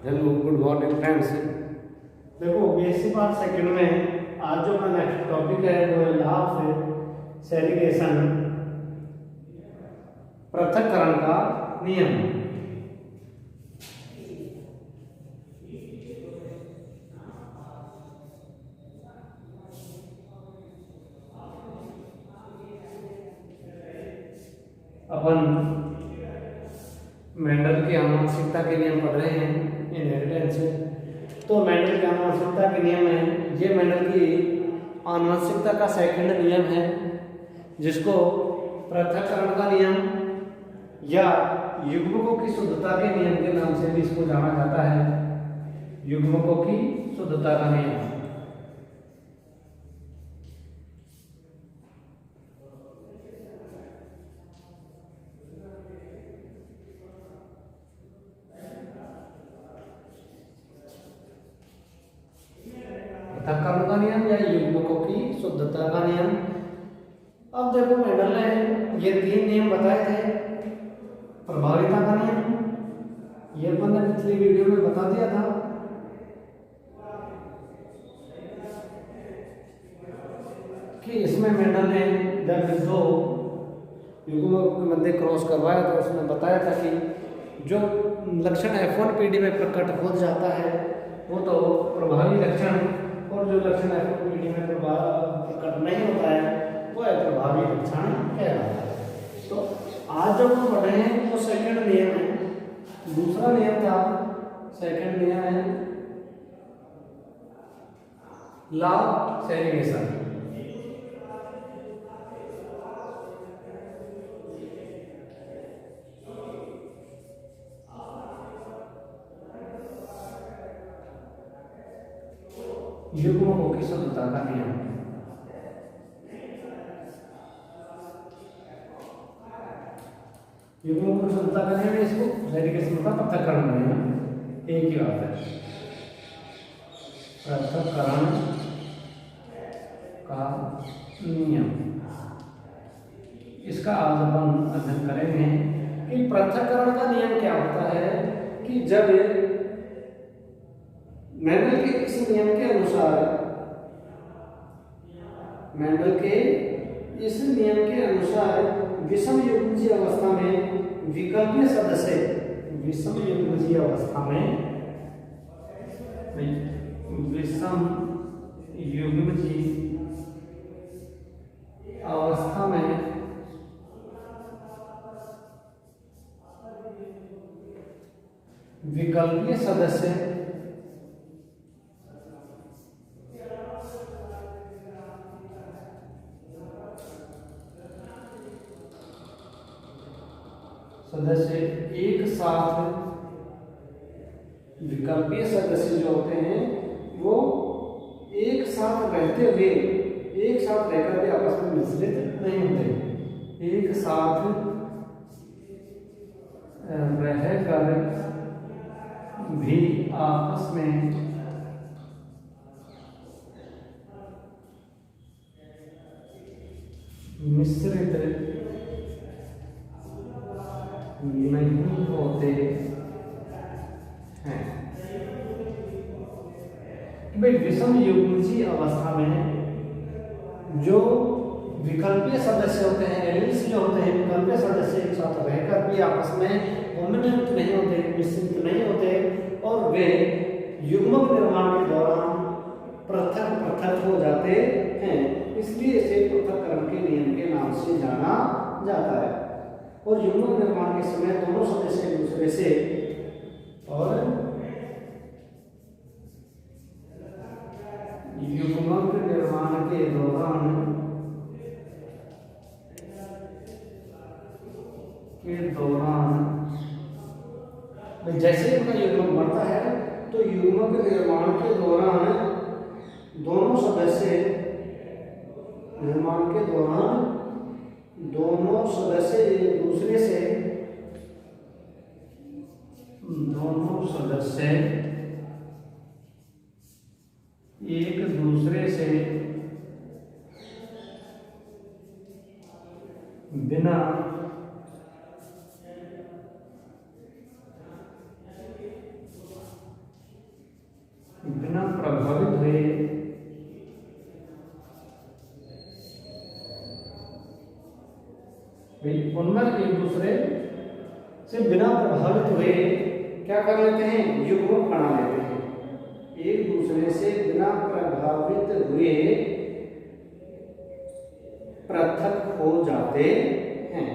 Hello good morning friends. देखो BSc part second में आज जो अपना नेक्स्ट टॉपिक है वो है लॉ ऑफ सेग्रीगेशन, पृथक्करण का नियम। अपन मेंडल की आनुवंशिकता के नियम पढ़ रहे हैं, इनहेरिटेंस। तो मेंडल की आनुवंशिकता के नियम है, ये मेंडल की आनुवंशिकता का सेकंड नियम है, जिसको पृथक्करण का नियम या युग्मकों की शुद्धता के नियम के नाम से भी इसको जाना जाता है। युग्मकों की शुद्धता का नियम। पृथक्करण का नियम या युग्मकों की शुद्धता का नियम। अब देखो मेंडल ने ये तीन नियम बताए थे। प्रभाविता का नियम, ये अपन ने पिछली वीडियो में बता दिया था। कि इसमें मेंडल ने जब दो युग्मकों के मध्य क्रॉस करवाया तो उसने बताया था कि जो लक्षण F1 पीढ़ी में प्रकट हो जाता है वो तो प्रभावी लक्षण, और जो लक्षण F2 पीढ़ी में प्रकट नहीं होता है वो अप्रभावी लक्षण कहलाता है। तो आज जब हम पढ़े हैं वो सेकंड नियम है। दूसरा नियम था, सेकंड नियम है लॉ ऑफ सेग्रीगेशन। युग्मकों की शुद्धता का नियम। युग्मकों की शुद्धता का नियम, इसको सेग्रीगेशन का पृथक्करण का नियम, एक ही बात है। पृथक्करण का नियम, इसका आज अपन अध्ययन करेंगे कि पृथक्करण का नियम क्या होता है। कि जब मेंडल के इस नियम के अनुसार, मेंडल के इस नियम के अनुसार विषम युग्मजीय अवस्था में विकल्पीय सदस्य, विषम युग्मजीय अवस्था में, विषम युग्मजीय अवस्था में विकल्पीय सदस्य एक साथ, विकल्पीय सदस्य जो होते हैं वो एक साथ रहते हुए, एक साथ रहकर भी आपस में मिश्रित नहीं होते। एक साथ रहकर भी आपस में मिश्रित नहीं होते हैं। भाई विषम युग्मजीय अवस्था में जो विकल्पीय सदस्य होते हैं, एलिमेंट्स जो होते हैं, विकल्पीय सदस्य एक साथ रहकर भी आपस में कॉम्बिनेंट नहीं होते, मिश्रित नहीं होते, और वे युग्मक निर्माण के दौरान पृथक पृथक हो जाते हैं। इसलिए इसे पृथक्करण के नियम के नाम से जाना जाता है। और युग्मक निर्माण के समय दोनों सदस्य एक दूसरे से, और युग्मक निर्माण के दौरान जैसे उनका युग्मक बढ़ता है तो युग्मक निर्माण के दौरान दोनों सदस्य, निर्माण के दौरान दोनों सदस्य एक दूसरे से, दोनों सदस्य एक दूसरे से बिना हुए उनमें एक दूसरे से बिना प्रभावित हुए क्या कर लेते हैं, युग्मक बना लेते हैं। एक दूसरे से बिना प्रभावित हुए पृथक हो जाते हैं।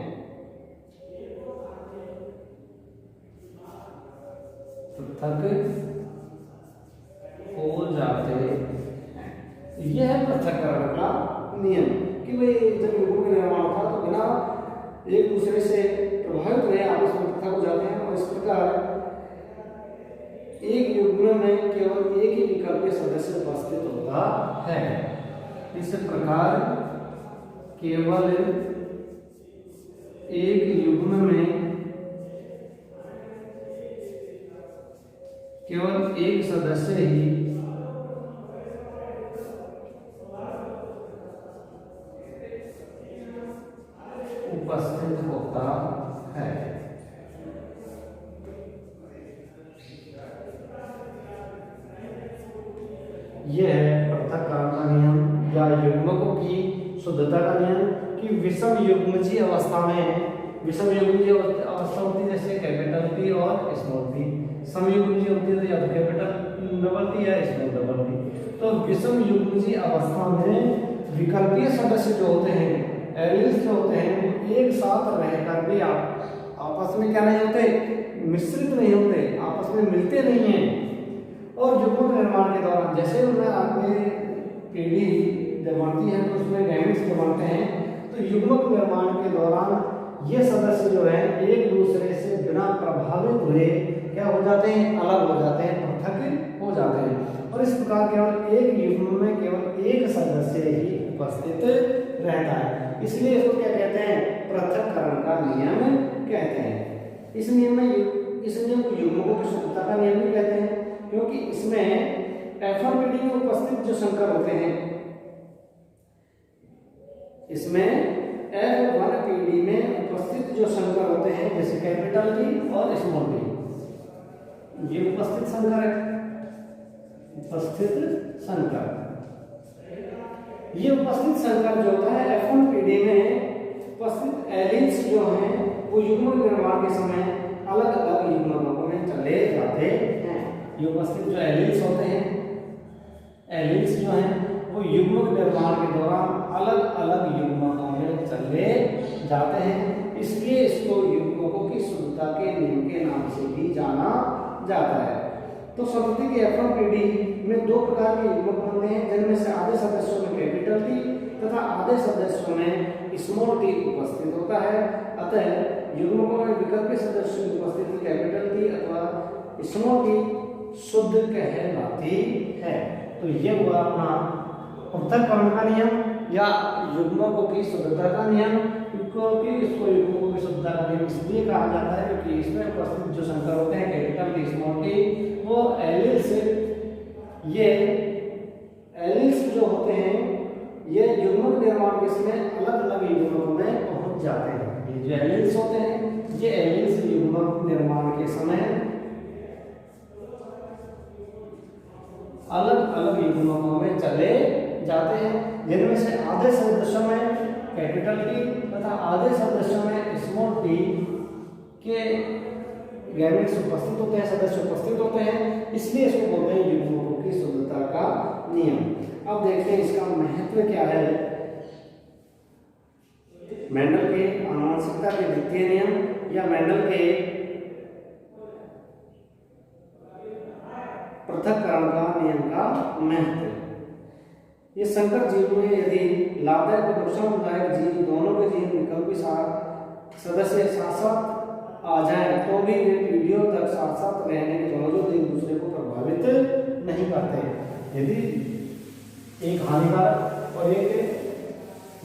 पृथक हो जाते हैं, यह है पृथक्करण का नियम कि भाई जब युग्मों का निर्माण था तो बिना एक दूसरे से प्रभावित हुए आपस में पृथक हो जाते हैं। और इस प्रकार एक युग्म में केवल एक ही विकल्पीय सदस्य उपस्थित होता है। इस प्रकार केवल एक युग्म में केवल एक सदस्य ही उपस्थित होता है। यह है पृथक्करण का नियम या युग्मकों की शुद्धता का नियम कि विषम युग्मजीय अवस्था में, विषम युग्मजीय अवस्था होती है जैसे कैपिटल पी और स्मॉल पी, समयुग्मजीय होती है या तो कैपिटल डबल पी या स्मॉल डबल पी। तो विषम युग्मजीय अवस्था में विकल्पीय सदस्य जो होते हैं, एलिल्स जो होते हैं, एक साथ रहकर भी आपस में क्या नहीं होते, मिश्रित नहीं होते, आपस में मिलते नहीं हैं। और युग्म निर्माण के दौरान जैसे उनमें आगे पीढ़ी जब बढ़ती है तो उसमें गैमेट्स जो बनते हैं, तो युग्मक निर्माण के दौरान ये सदस्य जो है एक दूसरे से बिना प्रभावित हुए क्या हो जाते हैं, अलग हो जाते हैं, पृथक हो जाते हैं। और इस प्रकार केवल एक युग्म में केवल एक सदस्य ही उपस्थित रहता है। इसलिए इसको क्या कहते हैं, पृथक्करण का नियम कहते हैं। इस नियम को युग्मकों की शुद्धता का नियम भी कहते हैं, क्योंकि इसमें F1 पीढ़ी में उपस्थित जो संकर होते हैं, इसमें F1 पीढ़ी में उपस्थित जो संकर होते हैं जैसे कैपिटल टी और स्मॉल टी, ये उपस्थित संकर है। उपस्थित संकर, ये उपस्थित संकर जो होता है F1 पीढ़ी में उपस्थित एलिल्स जो हैं वो युग्म निर्माण के समय अलग अलग युग्मकों में चले जाते हैं। ये उपस्थित जो एलिल्स होते हैं, एलिल्स जो हैं वो युग्म निर्माण के दौरान अलग अलग युग्मकों में चले जाते हैं। इसलिए इसको युग्मकों की शुद्धता के नियम के नाम से भी जाना जाता है। तो संतति की F1 पीढ़ी में दो प्रकार के युग्मक बनते हैं, जिनमें से आधे सदस्यों में कैपिटल टी तथा आधे सदस्यों में स्मॉल टी उपस्थित होता है। अतः युग्मकों में विकल्पीय सदस्यों की उपस्थिति कैपिटल टी अथवा स्मॉल टी शुद्ध कहलाती है। तो ये हुआ अपना पृथक्करण का नियम या युग्मकों की शुद्धता का नियम। क्योंकि इसको युग्मकों की शुद्धता का नियम इसलिए कहा जाता है क्योंकि इसमें उपस्थित जो संकर होते हैं कैपिटल टी स्मॉल टी, वो एलिल्स, ये एलिल्स जो होते हैं ये युग्मक निर्माण के समय अलग अलग युग्मकों में पहुंच जाते हैं। ये जो एलिल्स होते हैं ये एलिल्स युग्मक निर्माण के समय अलग अलग युग्मकों में चले जाते हैं, जिनमें से आधे सदस्यों में कैपिटल टी तथा आधे सदस्यों में स्मॉल टी के गैमेट्स उपस्थित होते हैं, सदस्य उपस्थित होते हैं। इसलिए इसको बोलते हैं युग्मकों की शुद्धता का नियम। अब देखते हैं इसका महत्व क्या है। मेंडल के आनुवंशिकता के द्वितीय नियम या मेंडल के पृथक्करण का नियम का महत्व। ये संकर जीव में यदि लाभदायक और नुकसानदायक जीव दोनों के जीन विकल्पी सदस्य साथ साथ आ जाए तो भी वे पीढ़ियों तक साथ साथ रहने के बावजूद एक दूसरे को प्रभावित नहीं करते। यदि एक हानिकारक और एक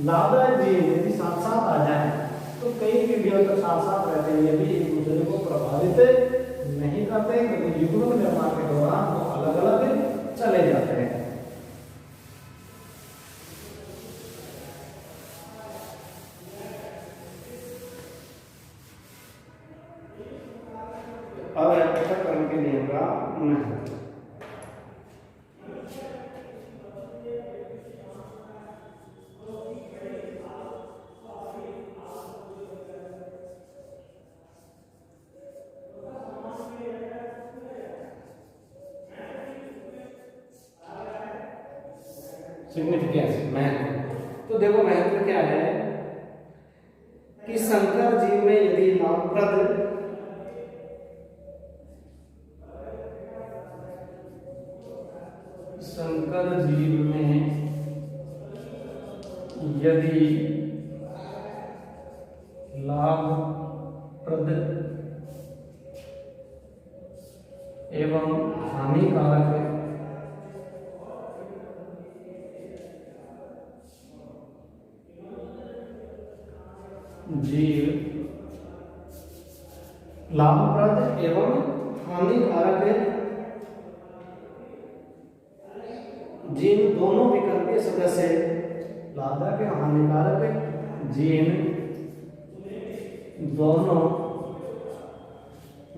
लाभदायक जीव यदि साथ साथ आ जाए तो कई पीढ़ियों तक साथ साथ रहते हैं, यदि एक दूसरे को प्रभावित नहीं करते, क्योंकि युग्म निर्माण के दौरान वो अलग अलग चले जाते हैं। अब पृथक्करण के नियम का महत्व। सिग्निफिकेंस, महत्व। तो देखो महत्व क्या है कि संकर जीव में यदि लाभप्रद संकर जीव में यदि लाभप्रद एवं हानिकारक जीव, लाभप्रद एवं हानिकारक जीन दोनों विकल्पीय सदस्य, लाभदायक एवं हानिकारक जीन दोनों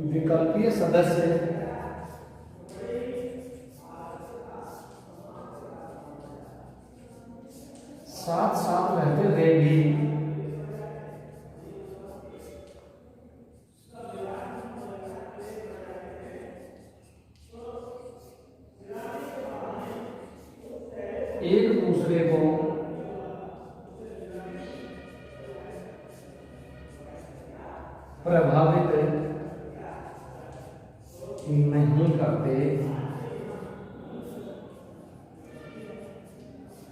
विकल्पीय सदस्य साथ साथ रहते हुए भी एक दूसरे को प्रभावित नहीं करते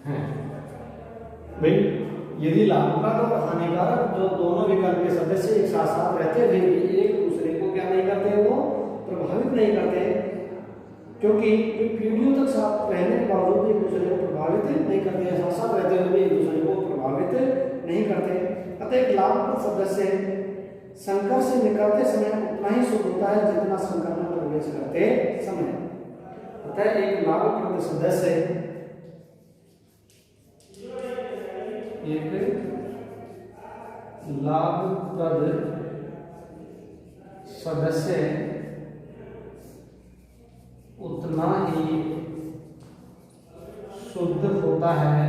हैं। भाई यदि लाभप्रद और हानिकारक जो दोनों विकल्प के सदस्य एक साथ साथ रहते हुए भी एक दूसरे को क्या नहीं करते, वो प्रभावित नहीं करते, क्योंकि पीढ़ियों तक साथ रहने के बावजूद एक दूसरे को प्रभावित नहीं करते, साथ साथ रहते हुए भी एक दूसरे को प्रभावित नहीं करते। अतः एक लाभप्रद सदस्य संकर से निकलते समय उतना ही शुभ होता है जितना संकर में प्रवेश करते समय। अतः एक लाभप्रद सदस्य उतना ही शुद्ध होता है,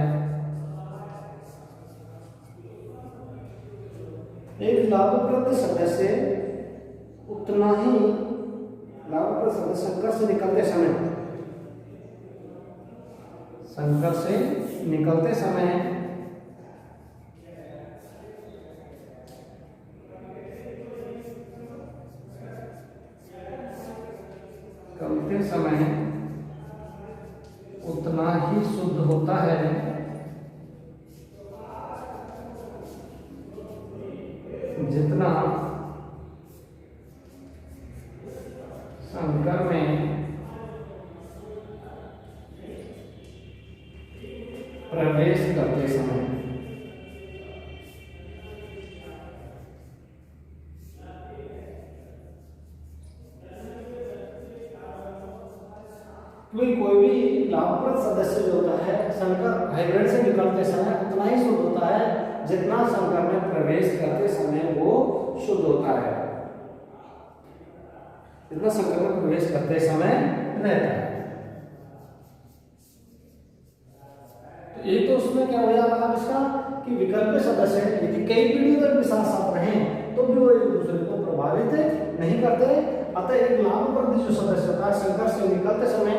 एक लाभप्रद सदस्य उतना ही, लाभप्रद सदस्य संकर से निकलते समय, संकर से निकलते समय उतना ही शुद्ध होता है जितना संकर में प्रवेश करते समय। कोई भी लाभप्रद सदस्य जो होता है संकर हाइब्रिड से निकलते समय उतना ही शुद्ध होता है जितना संकर में प्रवेश करते समय वो शुद्ध होता है, जितना संकर में प्रवेश करते समय रहता है। तो एक तो उसमें क्या हो जाएगा इसका कि विकल्प सदस्य यदि कई पीढ़ियों तक भी साथ साथ रहें तो भी वो एक दूसरे को प्रभावित नहीं करते। अतः एक लाभप्रद जो सदस्य होता है संकर से निकलते समय,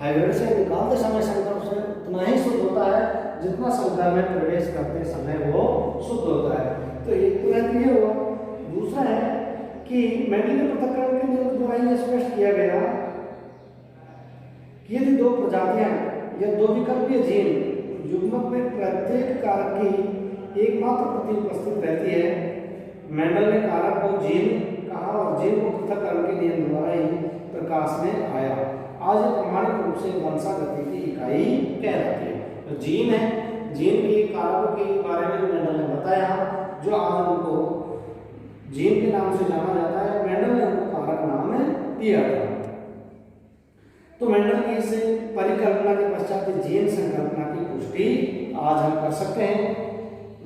हाइब्रिड से निकालते समय संकर से उतना ही शुद्ध होता है जितना संकर में प्रवेश करते समय वो शुद्ध होता है। तो एक तो ये हुआ। दूसरा है कि मेंडलीय पृथक्करण के नियम द्वारा यह स्पष्ट किया गया कि यदि दो प्रजातियां या दो विकल्पीय जीन युग्मक में प्रत्येक कारक की एकमात्र प्रति उपस्थित रहती है, मेंडल ने कारक को जीन कहा और जीन को पृथक्करण के नियम द्वारा ही प्रकाश में आया। आज प्रमाणिक रूप से वंशागति की इकाई कहलाती है। तो जीन है, जीन के कारकों के बारे में मेंडल ने बताया, जो आज उनको जीन के नाम से जाना जाता है। मेंडल ने उनको कारक नाम दिया था। तो मेंडल की इस परिकल्पना के पश्चात जीन संकल्पना की पुष्टि आज हम कर सकते हैं।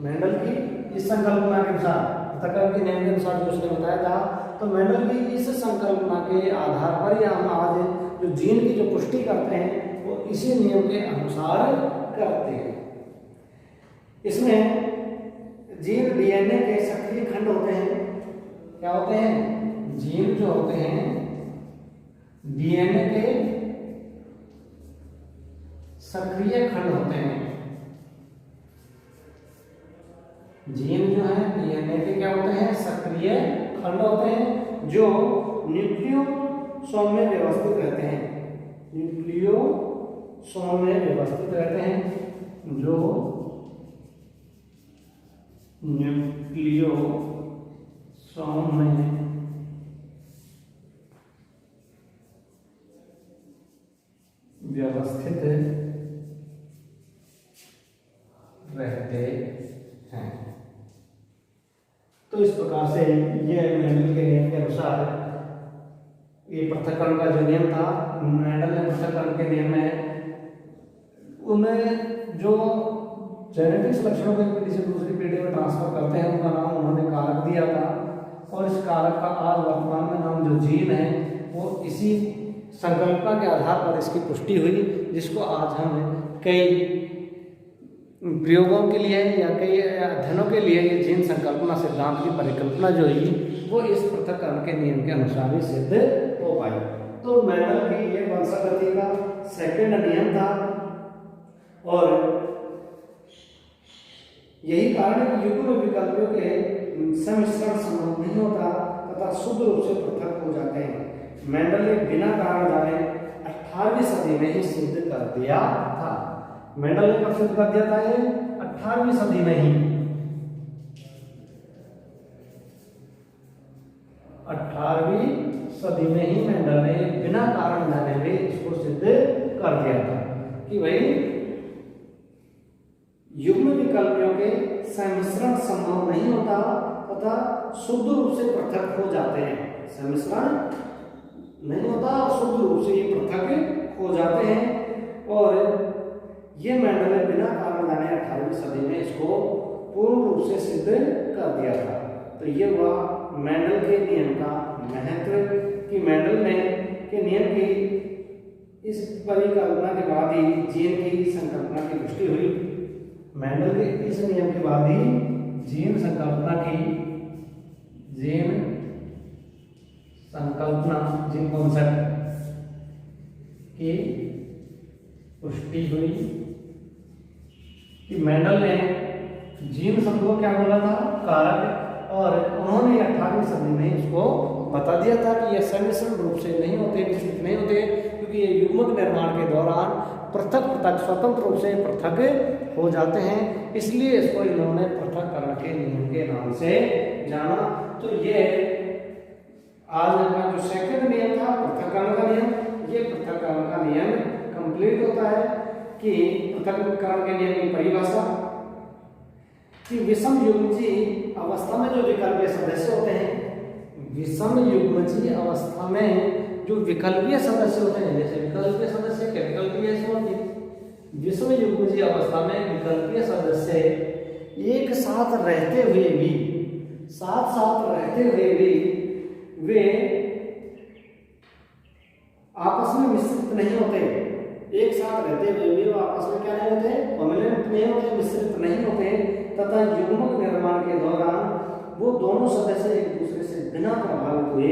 मेंडल की इस संकल्पना के अनुसार, पृथक्करण के नियम के अनुसार जो उसने बताया था, तो मेंडल की इस संकल्पना के आधार पर ही हम आज जो जीन की जो पुष्टि करते हैं वो इसी नियम के अनुसार करते हैं। इसमें जीन डीएनए के सक्रिय खंड होते हैं। क्या होते हैं? जीन जो होते हैं डीएनए के सक्रिय खंड होते हैं। जीन जो है डीएनए के क्या होते हैं, सक्रिय खंड होते हैं जो न्यूक्लियोसोम में व्यवस्थित रहते हैं। न्यूक्लियोसोम में व्यवस्थित रहते हैं, जो न्यूक्लियोसोम में व्यवस्थित रहते हैं। तो इस प्रकार से ये मेंडल के नियम के अनुसार ये पृथक्करण का जो नियम था, मेंडल ने पृथक्करण के नियम में उन्हें जो जेनेटिक्स लक्षणों को एक पीढ़ी से दूसरी पीढ़ी में ट्रांसफर करते हैं उनका नाम उन्होंने कारक दिया था। और इस कारक का आज वर्तमान में नाम जो जीन है वो इसी संकल्पना के आधार पर इसकी पुष्टि हुई, जिसको आज हम कई प्रयोगों के लिए या कई अध्ययनों के लिए ये जीन संकल्पना सिद्धांत की परिकल्पना जो हुई वो इस पृथक्करण के नियम के अनुसार ही सिद्ध हो पाई। तो मेंडल की ये वंशागति का सेकंड नियम था और यही कारण है कि युग्म विकल्पों के सम्मिश्रण संभव नहीं होता तथा शुद्ध रूप से पृथक हो जाते हैं। मेंडल ने बिना कारण जाने 18वीं सदी में ही सिद्ध कर दिया था। मेंडल ने कब सिद्ध कर दिया था? ये 18वीं सदी में ही, 18वीं सदी में ही मेंडल ने बिना कारण जाने में इसको सिद्ध कर दिया था कि भाई युग्म विकल्पों के सम्मिश्रण संभव नहीं होता तथा शुद्ध रूप से पृथक हो जाते हैं। सम्मिश्रण नहीं होता और शुद्ध रूप से ये पृथक हो जाते हैं। और ये मेंडल ने बिना कारण जाने 18वीं सदी में इसको पूर्ण रूप से सिद्ध कर दिया था। तो ये हुआ मेंडल के नियम का महत्व कि मेंडल ने के नियम की इस परिकल्पना के बाद ही जीन की संकल्पना की पुष्टि हुई। मेंडल के इस नियम के बाद ही जीन संकल्पना जीन कॉन्सेप्ट की पुष्टि हुई कि मेंडल ने जीन शब्द को क्या बोला था? कारक। और उन्होंने 18वीं सदी में इसको बता दिया था कि ये सम्मिश्रण रूप से नहीं होते, मिश्रित नहीं होते, क्योंकि ये युग्मक निर्माण के दौरान पृथक स्वतंत्र रूप से पृथक हो जाते हैं। इसलिए इसको इन्होंने पृथक्करण के नियम के नाम से जाना। तो ये आज अपना जो सेकंड नियम था पृथक्करण का नियम, ये पृथक्करण का नियम कंप्लीट होता है कि पृथक्करण के नियम की परिभाषा कि विषम युग्मजीय अवस्था में जो विकल्पीय सदस्य होते हैं, विषम युग्मजीय अवस्था में जो विकल्पीय सदस्य होते हैं, जैसे विकल्पीय सदस्य कैपिटल पी है स्मॉल पी, विषम युग्मजीय अवस्था में विकल्पीय सदस्य एक साथ रहते हुए भी वे आपस में मिश्रित नहीं होते। एक साथ रहते हुए भी वो आपस में क्या नहीं होते? कॉम्बिनेंट नहीं होते, मिश्रित नहीं होते तथा युग्मक निर्माण के दौरान वो दोनों सदस्य एक दूसरे से बिना प्रभावित हुए,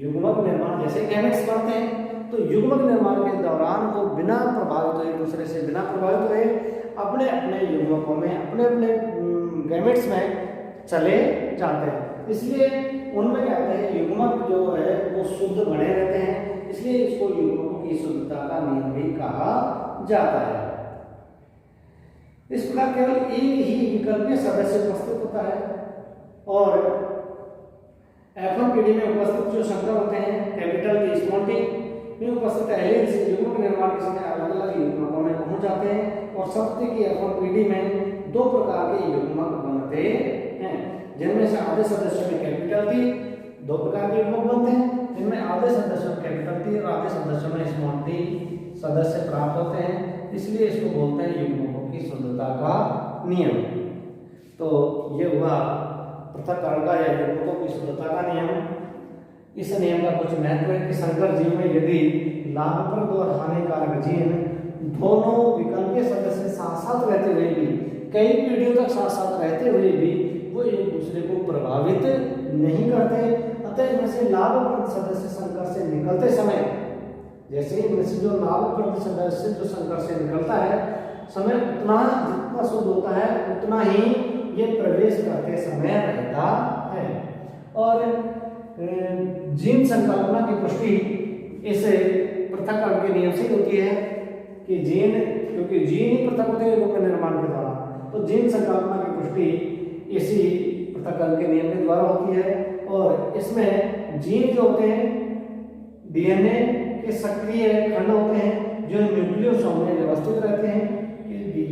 युग्मक निर्माण जैसे गैमेट्स बढ़ते हैं तो युग्मक निर्माण के दौरान वो बिना प्रभावित हुए, एक दूसरे से बिना प्रभावित हुए अपने अपने युग्मकों में, अपने अपने गैमेट्स में चले जाते हैं। इसलिए उनमें क्या कहते हैं, युग्मक जो है वो शुद्ध बने रहते हैं, इसलिए इसको युग्मकों की शुद्धता का नियम भी कहा जाता है। इस प्रकार केवल एक ही विकल्पीय सदस्य उपस्थित होता है और F1 पीढ़ी में उपस्थित जो संकर होते हैं कैपिटल टी स्मॉल टी में उपस्थित एलियन से युग्मक निर्माण के समय अलग अलग युग्मकों में पहुंच जाते हैं और सत्य की F1 पीढ़ी में दो प्रकार के युग्मक बनते हैं, जिनमें से आधे सदस्यों में कैपिटल टी, दो प्रकार के युग्मक बनते हैं जिनमें आधे सदस्यों में कैपिटल टी और आधे सदस्यों में स्मॉल टी सदस्य प्राप्त होते हैं। इसलिए इसको बोलते हैं युग्मकों की शुद्धता का नियम। तो ये हुआ पृथक्करण का या युग्मकों की शुद्धता का नियम। इस नियम का कुछ महत्व है कि संकर जीव में यदि लाभप्रद और हानिकारक जीन दोनों विकल्पीय सदस्य साथ साथ रहते हुए भी, कई पीढ़ियों तक साथ साथ रहते हुए भी वो एक दूसरे को प्रभावित नहीं करते, अतः इनमें से लाभप्रद सदस्य संकर से निकलते समय जैसे ही इनमें से जो नाभिक प्रतिसंघर्ष से जो संघर्ष निकलता है समय उतना जितना शुद्ध होता है उतना ही ये प्रवेश करते समय रहता है। और जीन संकल्पना की पुष्टि इस पृथक्करण के नियम से होती है कि जीन, क्योंकि जीन ही पृथक होते हैं के निर्माण के द्वारा, तो जीन संकल्पना की पुष्टि इसी पृथक्करण के नियम के द्वारा होती है। और इसमें जीन जो होते हैं डीएनए के सक्रिय खंड होते हैं जो न्यूक्लियोसोम में व्यवस्थित रहते हैं।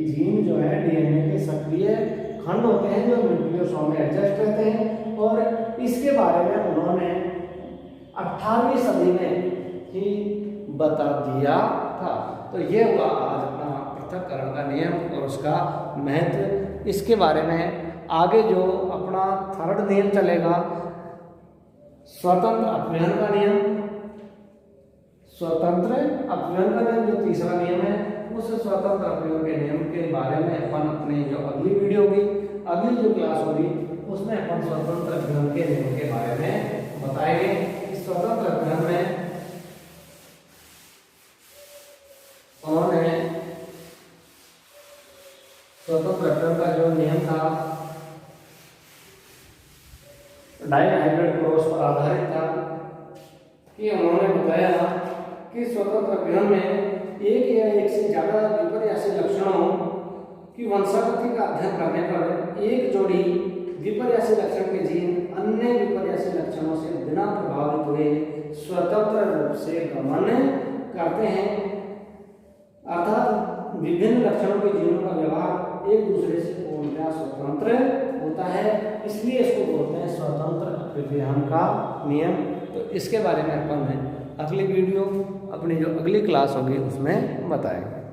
जीन जो है डीएनए के सक्रिय खंड होते हैं जो न्यूक्लियोसोम में एडजस्ट रहते हैं। और इसके बारे में उन्होंने 18वीं सदी में ही बता दिया था। तो ये हुआ आज अपना पृथक्करण का नियम और उसका महत्व। इसके बारे में आगे जो अपना थर्ड नियम चलेगा स्वतंत्र अपव्ययन का नियम। स्वतंत्र अपव्ययन का नियम जो तीसरा नियम है, उस स्वतंत्र अपव्ययन के नियम के बारे में अपन अपनी जो अगली वीडियो होगी, अगली जो क्लास होगी, उसमें अपन स्वतंत्र अपव्ययन के नियम के बारे में बताएंगे। स्वतंत्र अपव्ययन में उन्होंने स्वतंत्र अपव्ययन का जो नियम था डाइहाइब्रिड क्रॉस पर आधारित था कि उन्होंने बताया कि स्वतंत्र अपव्ययन में एक या एक से ज्यादा विपर्यासी लक्षणों की वंशावृत्ति का अध्ययन करने पर एक जोड़ी विपर्यासी लक्षण के जीन अन्य विपर्यासी लक्षणों से बिना प्रभावित हुए स्वतंत्र रूप से गमन करते हैं। अर्थात विभिन्न लक्षणों के जीनों का व्यवहार एक दूसरे से पूर्णतः स्वतंत्र होता है, इसलिए इसको बोलते हैं स्वतंत्र अपव्ययन का नियम। तो इसके बारे में अपन अगली वीडियो अपनी जो अगली क्लास होगी उसमें बताएंगे।